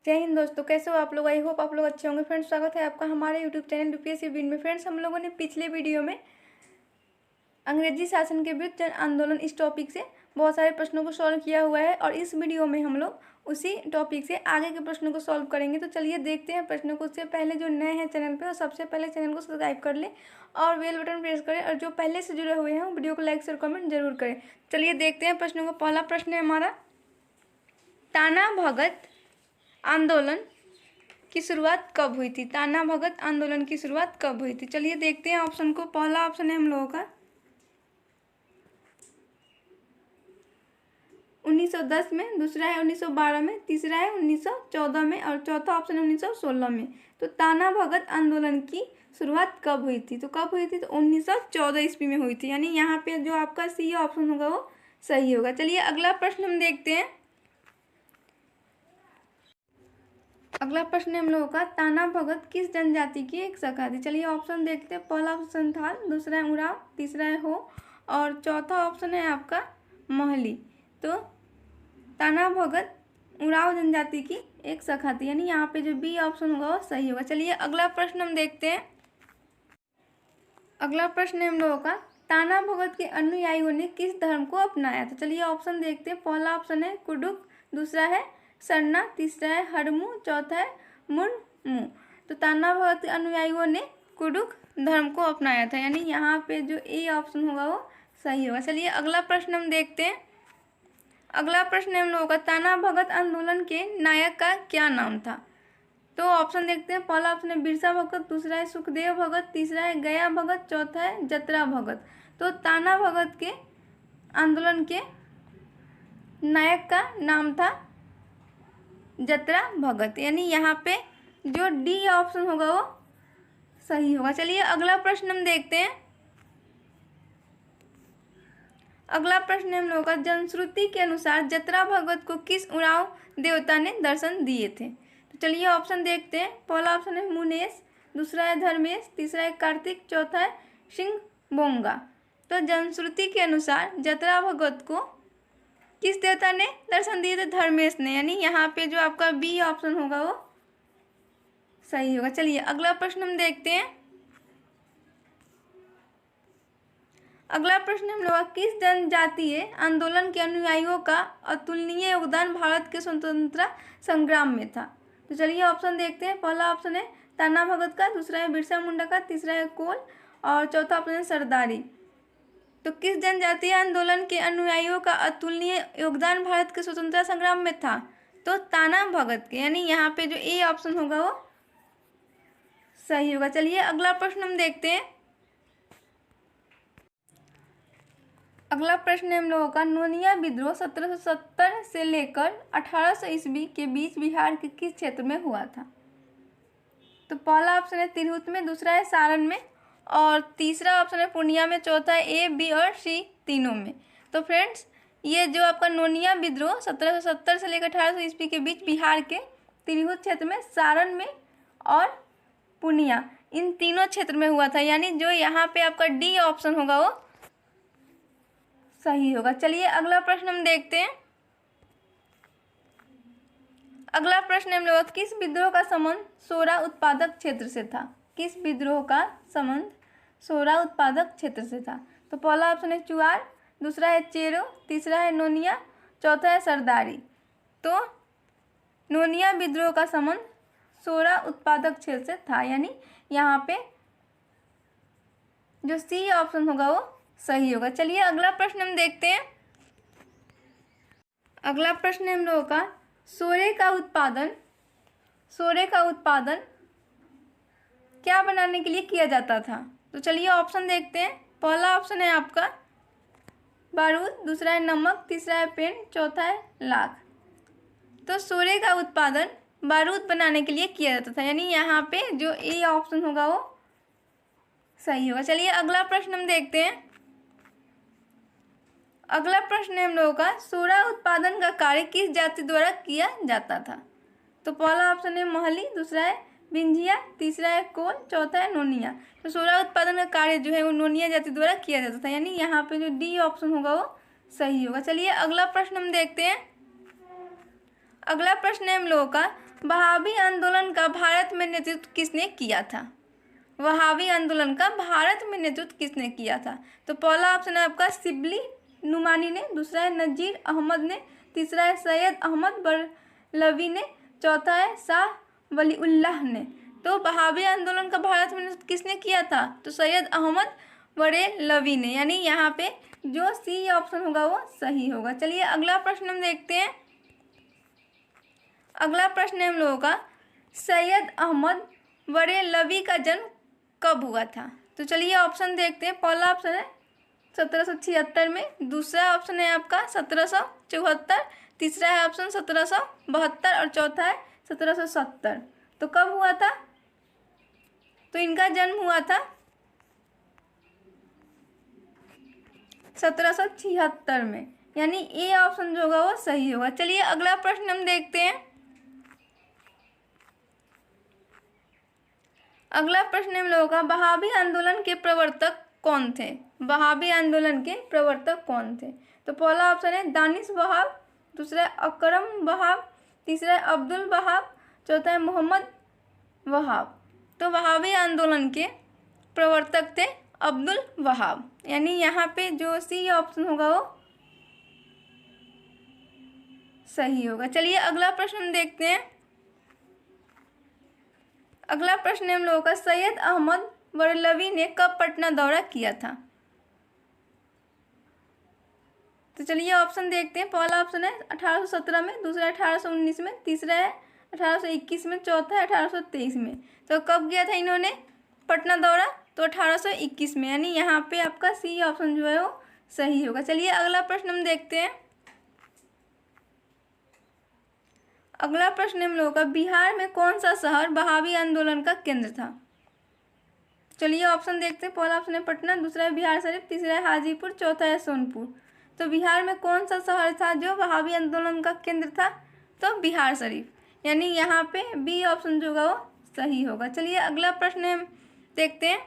जय हिंद दोस्तों, कैसे हो आप लोग। आई होप आप लोग अच्छे होंगे। फ्रेंड्स, स्वागत है आपका हमारे यूट्यूब चैनल यूपीएससी बिन में। फ्रेंड्स, हम लोगों ने पिछले वीडियो में अंग्रेजी शासन के विरुद्ध जन आंदोलन इस टॉपिक से बहुत सारे प्रश्नों को सॉल्व किया हुआ है और इस वीडियो में हम लोग उसी टॉपिक से आगे के प्रश्नों को सॉल्व करेंगे। तो चलिए देखते हैं प्रश्नों को। उससे पहले जो नए हैं चैनल पे, वो सबसे पहले चैनल को सब्सक्राइब कर लें और बेल बटन प्रेस करें, और जो पहले से जुड़े हुए हैं वो वीडियो को लाइक शेयर कमेंट जरूर करें। चलिए देखते हैं प्रश्नों को। पहला प्रश्न है हमारा, ताना भगत आंदोलन की शुरुआत कब हुई थी। ताना भगत आंदोलन की शुरुआत कब हुई थी। चलिए देखते हैं ऑप्शन को। पहला ऑप्शन है हम लोगों का 1910 में, दूसरा है 1912 में, तीसरा है 1914 में और चौथा ऑप्शन है 1916 में। तो ताना भगत आंदोलन की शुरुआत कब हुई थी। तो कब हुई थी, तो 1914 ईस्वी में हुई थी। यानी यहाँ पे जो आपका सी ऑप्शन होगा वो सही होगा। चलिए अगला प्रश्न हम देखते हैं। अगला प्रश्न है हम लोगों का, ताना भगत किस जनजाति की एक शाखा थी। चलिए ऑप्शन देखते हैं। पहला ऑप्शन संथाल, दूसरा है उरांव, तीसरा है हो और चौथा ऑप्शन है आपका महली। तो ताना भगत उरांव जनजाति की एक शाखा थी, यानी यहाँ पे जो बी ऑप्शन होगा वो सही होगा। चलिए अगला प्रश्न हम देखते हैं। अगला प्रश्न है हम लोगों का, ताना भगत के अनुयायियों ने किस धर्म को अपनाया। तो चलिए ऑप्शन देखते हैं। पहला ऑप्शन है कुडुक, दूसरा है सरना, तीसरा है हड़मू, चौथा है मुर्मू। तो ताना भगत के अनुयायियों ने कुडुक धर्म को अपनाया था, यानी यहाँ पे जो ए ऑप्शन होगा वो सही होगा। चलिए अगला प्रश्न हम देखते हैं। अगला प्रश्न है हम लोगों का, ताना भगत आंदोलन के नायक का क्या नाम था। तो ऑप्शन देखते हैं। पहला ऑप्शन है बिरसा भगत, दूसरा है सुखदेव भगत, तीसरा है गया भगत, चौथा है जतरा भगत। तो ताना भगत के आंदोलन के नायक का नाम था जतरा भगत, यानी यहाँ पे जो डी ऑप्शन होगा वो सही होगा। चलिए अगला प्रश्न हम देखते हैं। अगला प्रश्न है हम लोगों का, जनश्रुति के अनुसार जतरा भगत को किस उरांव देवता ने दर्शन दिए थे। तो चलिए ऑप्शन देखते हैं। पहला ऑप्शन है मुनेश, दूसरा है धर्मेश, तीसरा है कार्तिक, चौथा है सिंह बोंगा। तो जनश्रुति के अनुसार जतरा भगत को किस देवता ने दर्शन दिए थे, धर्मेश ने, यानी यहाँ पे जो आपका बी ऑप्शन होगा वो सही होगा। चलिए अगला प्रश्न हम देखते हैं। अगला प्रश्न हम लोग, किस जनजातीय आंदोलन के अनुयायियों का अतुलनीय योगदान भारत के स्वतंत्रता संग्राम में था। तो चलिए ऑप्शन देखते हैं। पहला ऑप्शन है ताना भगत का, दूसरा है बिरसा मुंडा का, तीसरा है कोल और चौथा ऑप्शन है सरदारी। तो किस जनजातीय आंदोलन के अनुयायियों का अतुलनीय योगदान भारत के स्वतंत्रता संग्राम में था। तो ताना भगत के, यानी यहाँ पे जो ए ऑप्शन होगा वो सही होगा। चलिए अगला प्रश्न हम देखते हैं। अगला प्रश्न है हम लोगों का, नोनिया विद्रोह 1770 से लेकर 1800 ईस्वी के बीच बिहार के किस क्षेत्र में हुआ था। तो पहला ऑप्शन है तिरहुत में, दूसरा है सारण में और तीसरा ऑप्शन है पूर्णिया में, चौथा है ए, बी और सी तीनों में। तो फ्रेंड्स, ये जो आपका नोनिया विद्रोह 1770 से लेकर 1800 ईस्वी के बीच बिहार के तिरहुत क्षेत्र में, सारण में और पूर्णिया, इन तीनों क्षेत्र में हुआ था, यानी जो यहाँ पे आपका डी ऑप्शन होगा वो सही होगा। चलिए अगला प्रश्न हम देखते हैं। अगला प्रश्न हम लोग, किस विद्रोह का संबंध सोरा उत्पादक क्षेत्र से था। किस विद्रोह का संबंध सोरा उत्पादक क्षेत्र से था। तो पहला ऑप्शन है चुआर, दूसरा है चेरो, तीसरा है नोनिया, चौथा है सरदारी। तो नोनिया विद्रोह का संबंध सोरा उत्पादक क्षेत्र से था, यानी यहाँ पे जो सी ऑप्शन होगा वो सही होगा। चलिए अगला प्रश्न हम देखते हैं। अगला प्रश्न है हम लोगों का, सोरे का उत्पादन क्या बनाने के लिए किया जाता था। तो चलिए ऑप्शन देखते हैं। पहला ऑप्शन है आपका बारूद, दूसरा है नमक, तीसरा है पेन, चौथा है लाख। तो सोरे का उत्पादन बारूद बनाने के लिए किया जाता था, यानी यहाँ पे जो ए ऑप्शन होगा वो सही होगा। चलिए अगला प्रश्न हम देखते हैं। अगला प्रश्न है हम लोगों का, सोरा उत्पादन का कार्य किस जाति द्वारा किया जाता था। तो पहला ऑप्शन है महली, दूसरा है बिंझिया, तीसरा है कोल, चौथा है नोनिया। तो सोरा उत्पादन का कार्य जो है वो नोनिया जाति द्वारा किया जाता था, यानी यहाँ पे जो डी ऑप्शन होगा वो सही होगा। चलिए अगला प्रश्न हम देखते हैं। अगला प्रश्न है हम लोगों का, वहाबी आंदोलन का भारत में नेतृत्व किसने किया था? वहाबी आंदोलन का भारत में नेतृत्व किसने किया था? तो पहला ऑप्शन है आपका शिबली नुमानी ने, दूसरा है नजीर अहमद ने, तीसरा है सैयद अहमद बरेलवी ने, चौथा है शाह वलीउल्लाह ने। तो वहाबी आंदोलन का भारत में नेतृत्व किसने किया था? तो सैयद अहमद बरेलवी ने, यानी यहाँ पे जो सी ऑप्शन होगा वो सही होगा। चलिए अगला प्रश्न हम देखते हैं। अगला प्रश्न है हम लोगों का, सैयद अहमद बरेलवी का जन्म कब हुआ था? तो चलिए ऑप्शन देखते हैं। पहला ऑप्शन है 1776 में, दूसरा ऑप्शन है आपका 1774, तीसरा है ऑप्शन 1772 और चौथा है 1770। तो कब हुआ था? तो इनका जन्म हुआ था 1776 में, यानी ए ऑप्शन जो होगा वो सही होगा। चलिए अगला प्रश्न हम देखते हैं। अगला प्रश्न हम लोगों का, वहाबी आंदोलन के प्रवर्तक कौन थे? वहाबी आंदोलन के प्रवर्तक कौन थे? तो पहला ऑप्शन है दानिश वहाब, दूसरा है अकरम वहाब, तीसरा है अब्दुल वहाब, चौथा है मोहम्मद वहाब। तो वहाबी आंदोलन के प्रवर्तक थे अब्दुल वहाब, यानी यहाँ पे जो सी ऑप्शन होगा वो सही होगा। चलिए अगला प्रश्न हम देखते हैं। अगला प्रश्न है हम लोगों का, सैयद अहमद बरेलवी ने कब पटना दौरा किया था? तो चलिए ऑप्शन देखते हैं। पहला ऑप्शन है 1817 में, दूसरा 1819 में, तीसरा है 1821 में, चौथा है 1823 में। तो कब किया था इन्होंने पटना दौरा? तो 1821 में, यानी यहाँ पे आपका सी ऑप्शन जो है वो सही होगा। चलिए अगला प्रश्न हम देखते हैं। अगला प्रश्न हम लोगों का, बिहार में कौन सा शहर वहाबी आंदोलन का केंद्र था? चलिए ऑप्शन देखते हैं। पहला ऑप्शन है पटना, दूसरा है बिहार शरीफ, तीसरा है हाजीपुर, चौथा है सोनपुर। तो बिहार में कौन सा शहर था जो वहाबी आंदोलन का केंद्र था? तो बिहार शरीफ, यानी यहाँ पे बी ऑप्शन जो होगा वो सही होगा। चलिए अगला प्रश्न हम देखते हैं।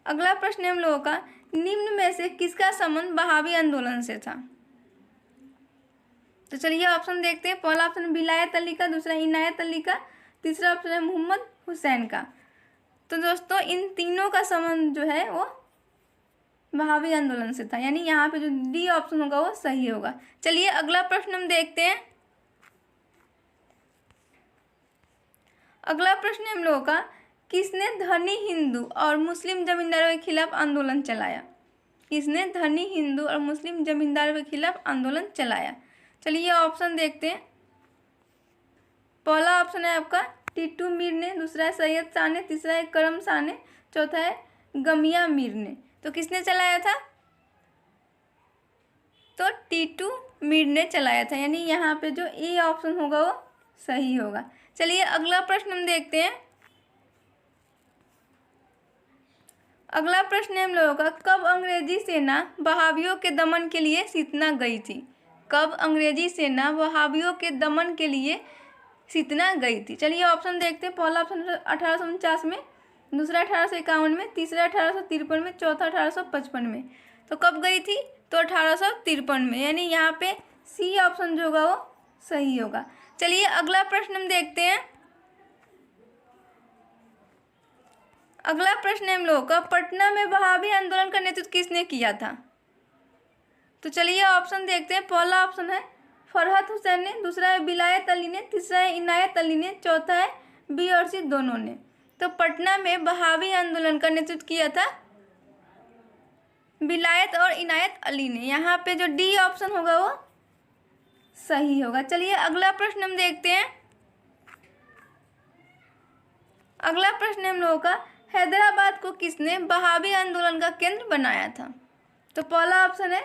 अगला प्रश्न हम लोगों का, निम्न में से किसका संबंध वहाबी आंदोलन से था? तो चलिए ऑप्शन देखते हैं। पहला ऑप्शन विलायत अली का, दूसरा इनायत अली का, तीसरा ऑप्शन है मोहम्मद हुसैन का। तो दोस्तों इन तीनों का संबंध जो है वो वहाबी आंदोलन से था, यानी यहाँ पे जो डी ऑप्शन होगा वो सही होगा। चलिए अगला प्रश्न हम देखते हैं। अगला प्रश्न हम लोगों का, किसने धनी हिंदू और मुस्लिम जमींदारों के खिलाफ आंदोलन चलाया? किसने धनी हिंदू और मुस्लिम जमींदारों के खिलाफ आंदोलन चलाया? चलिए ऑप्शन देखते हैं। पहला ऑप्शन है आपका टीटू मीर ने, दूसरा है सैयद शाह ने, तीसरा है करम शाह ने, चौथा है गमिया मीर ने। तो किसने चलाया था? तो टीटू मीर ने चलाया था, यानी यहाँ पे जो ए ऑप्शन होगा वो सही होगा। चलिए अगला प्रश्न हम देखते हैं। अगला प्रश्न है हम लोगों का, कब अंग्रेजी सेना वहाबियों के दमन के लिए सीतना गई थी? कब अंग्रेजी सेना वहाबियों के दमन के लिए सीतना गई थी? चलिए ऑप्शन देखते हैं। पहला ऑप्शन 1849 में, दूसरा 1851 में, तीसरा 1853 में, चौथा 1855 में। तो कब गई थी? तो 1853 में, यानी यहाँ पे सी ऑप्शन जो होगा वो सही होगा। चलिए अगला प्रश्न हम देखते हैं। अगला प्रश्न है हम लोगों का, पटना में वहाबी आंदोलन का नेतृत्व किसने किया था? तो चलिए ऑप्शन देखते हैं। पहला ऑप्शन है फरहत हुसैन ने, दूसरा है विलायत अली ने, तीसरा है इनायत अली ने, चौथा है बी और सी दोनों ने। तो पटना में वहाबी आंदोलन का नेतृत्व किया था विलायत और इनायत अली ने, यहाँ पे जो डी ऑप्शन होगा वो सही होगा। चलिए अगला प्रश्न हम देखते हैं। अगला प्रश्न हम लोगों का, हैदराबाद को किसने वहाबी आंदोलन का केंद्र बनाया था? तो पहला ऑप्शन है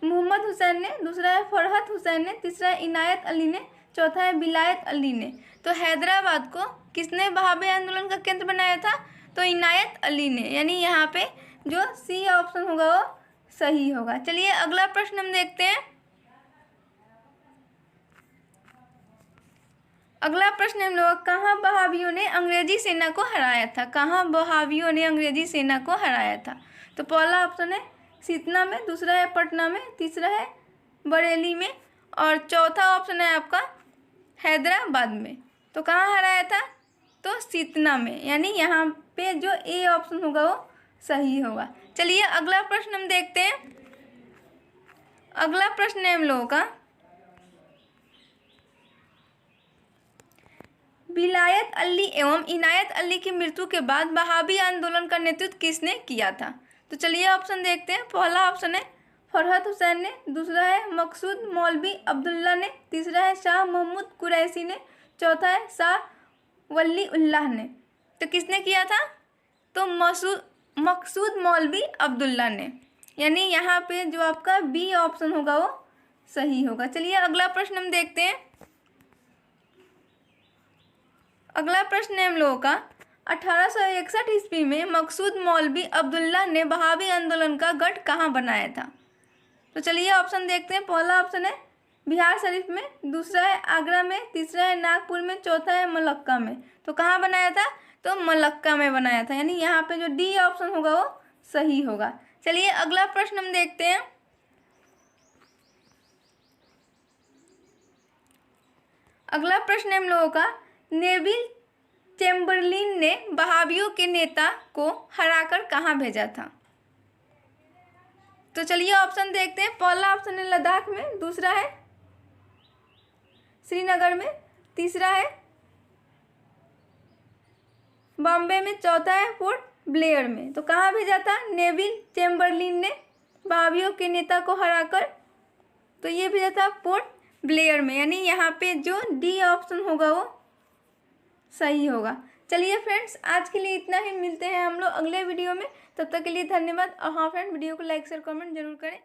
मोहम्मद हुसैन ने, दूसरा है फरहत हुसैन ने, तीसरा है इनायत अली ने, चौथा है विलायत अली ने। तो हैदराबाद को किसने वहाबी आंदोलन का केंद्र बनाया था? तो इनायत अली ने, यानी यहाँ पे जो सी ऑप्शन होगा वो सही होगा। चलिए अगला प्रश्न हम देखते हैं। अगला प्रश्न हम लोग, कहाँ वहाबियों ने अंग्रेजी सेना को हराया था? कहाँ वहाबियों ने अंग्रेजी सेना को हराया था? तो पहला ऑप्शन है सीतना में, दूसरा है पटना में, तीसरा है बरेली में और चौथा ऑप्शन है आपका हैदराबाद में। तो कहाँ हराया था? तो सीतना में, यानी यहाँ पे जो ए ऑप्शन होगा वो सही होगा। चलिए अगला प्रश्न हम देखते हैं। अगला प्रश्न है हम लोगों का, विलायत अली एवं इनायत अली की मृत्यु के बाद वहाबी आंदोलन का नेतृत्व किसने किया था? तो चलिए ऑप्शन देखते हैं। पहला ऑप्शन है फरहत हुसैन ने, दूसरा है मकसूद मौलवी अब्दुल्ला ने, तीसरा है शाह महमूद कुरैशी ने, चौथा है शाह वली उल्लाह ने। तो किसने किया था? तो मकसूद मौलवी अब्दुल्ला ने, यानी यहाँ पे जो आपका बी ऑप्शन होगा वो सही होगा। चलिए अगला प्रश्न हम देखते हैं। अगला प्रश्न है हम लोगों का, 1861 ईस्वी में मकसूद मौलवी अब्दुल्ला ने वहाबी आंदोलन का गढ़ कहाँ बनाया था? तो चलिए ऑप्शन देखते हैं। पहला ऑप्शन है बिहार शरीफ में, दूसरा है आगरा में, तीसरा है नागपुर में, चौथा है मलक्का में। तो कहाँ बनाया था? तो मलक्का में बनाया था, यानी यहाँ पे जो डी ऑप्शन होगा वो सही होगा। चलिए अगला प्रश्न हम देखते हैं। अगला प्रश्न है हम लोगों का, नेविल चैम्बरलिन ने वहाबियों के नेता को हराकर कहाँ भेजा था? तो चलिए ऑप्शन देखते हैं। पहला ऑप्शन है लद्दाख में, दूसरा है श्रीनगर में, तीसरा है बॉम्बे में, चौथा है पोर्ट ब्लेयर में। तो कहाँ भेजा था नेविल चैम्बरलिन ने वहाबियों के नेता को हराकर? तो ये भेजा था पोर्ट ब्लेयर में, यानी यहाँ पे जो डी ऑप्शन होगा वो सही होगा। चलिए फ्रेंड्स, आज के लिए इतना ही। मिलते हैं हम लोग अगले वीडियो में, तब तक के लिए धन्यवाद। और हाँ फ्रेंड, वीडियो को लाइक शेयर कमेंट जरूर करें।